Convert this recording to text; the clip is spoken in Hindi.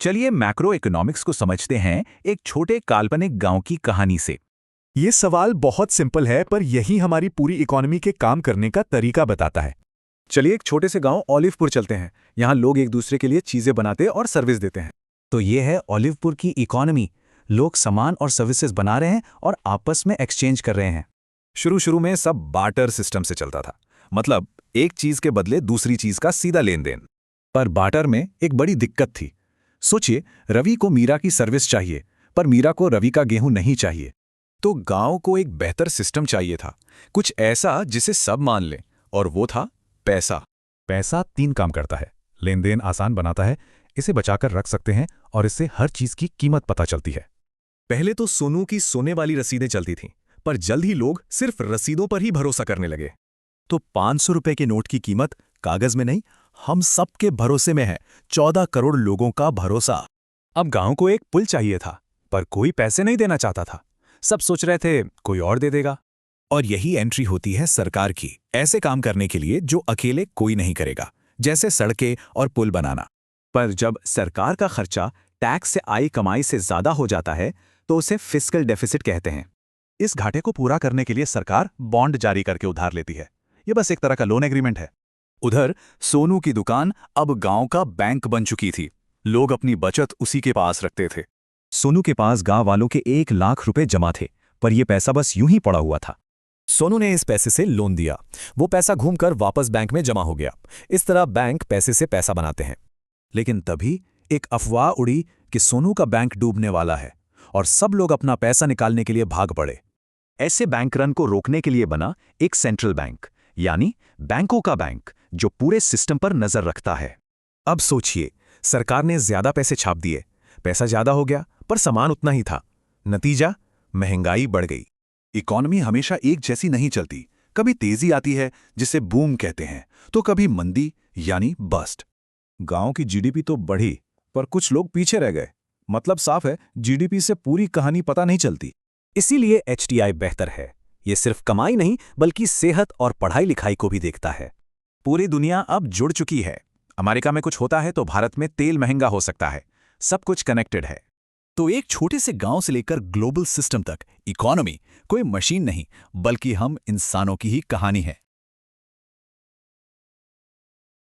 चलिए मैक्रो इकोनॉमिक्स को समझते हैं एक छोटे काल्पनिक गांव की कहानी से। ये सवाल बहुत सिंपल है, पर यही हमारी पूरी इकोनॉमी के काम करने का तरीका बताता है। चलिए एक छोटे से गांव ऑलिवपुर चलते हैं। यहाँ लोग एक दूसरे के लिए चीजें बनाते और सर्विस देते हैं। तो ये है ऑलिवपुर की इकोनॉमी। लोग सामान और सर्विसेज बना रहे हैं और आपस में एक्सचेंज कर रहे हैं। शुरू में सब बार्टर सिस्टम से चलता था, मतलब एक चीज के बदले दूसरी चीज का सीधा लेन देन। पर बार्टर में एक बड़ी दिक्कत थी। सोचिए, रवि को मीरा की सर्विस चाहिए, पर मीरा को रवि का गेहूं नहीं चाहिए। तो गांव को एक बेहतर सिस्टम चाहिए था, कुछ ऐसा जिसे सब मान लें, और वो था पैसा। पैसा 3 काम करता है। लेन देन आसान बनाता है, इसे बचाकर रख सकते हैं और इससे हर चीज की कीमत पता चलती है। पहले तो सोनू की सोने वाली रसीदें चलती थीं, पर जल्द ही लोग सिर्फ रसीदों पर ही भरोसा करने लगे। तो 500 रुपए के नोट की कीमत कागज में नहीं, हम सबके भरोसे में है। 14 करोड़ लोगों का भरोसा। अब गांव को एक पुल चाहिए था, पर कोई पैसे नहीं देना चाहता था। सब सोच रहे थे कोई और दे देगा। और यही एंट्री होती है सरकार की, ऐसे काम करने के लिए जो अकेले कोई नहीं करेगा, जैसे सड़कें और पुल बनाना। पर जब सरकार का खर्चा टैक्स से आई कमाई से ज्यादा हो जाता है, तो उसे फिस्कल डेफिसिट कहते हैं। इस घाटे को पूरा करने के लिए सरकार बॉन्ड जारी करके उधार लेती है। ये बस एक तरह का लोन एग्रीमेंट है। उधर सोनू की दुकान अब गांव का बैंक बन चुकी थी। लोग अपनी बचत उसी के पास रखते थे। सोनू के पास गांव वालों के 1 लाख रुपए जमा थे, पर यह पैसा बस यूं ही पड़ा हुआ था। सोनू ने इस पैसे से लोन दिया। वो पैसा घूमकर वापस बैंक में जमा हो गया। इस तरह बैंक पैसे से पैसा बनाते हैं। लेकिन तभी एक अफवाह उड़ी कि सोनू का बैंक डूबने वाला है, और सब लोग अपना पैसा निकालने के लिए भाग पड़े। ऐसे बैंक रन को रोकने के लिए बना एक सेंट्रल बैंक, यानी बैंकों का बैंक, जो पूरे सिस्टम पर नजर रखता है। अब सोचिए, सरकार ने ज्यादा पैसे छाप दिए, पैसा ज्यादा हो गया, पर सामान उतना ही था। नतीजा, महंगाई बढ़ गई। इकोनॉमी हमेशा एक जैसी नहीं चलती। कभी तेजी आती है, जिसे बूम कहते हैं, तो कभी मंदी यानी बस्ट। गांव की जीडीपी तो बढ़ी, पर कुछ लोग पीछे रह गए। मतलब साफ है, जीडीपी से पूरी कहानी पता नहीं चलती। इसीलिए एचटीआई बेहतर है। ये सिर्फ कमाई नहीं, बल्कि सेहत और पढ़ाई लिखाई को भी देखता है। पूरी दुनिया अब जुड़ चुकी है। अमेरिका में कुछ होता है तो भारत में तेल महंगा हो सकता है। सब कुछ कनेक्टेड है। तो एक छोटे से गांव से लेकर ग्लोबल सिस्टम तक इकोनॉमी कोई मशीन नहीं, बल्कि हम इंसानों की ही कहानी है।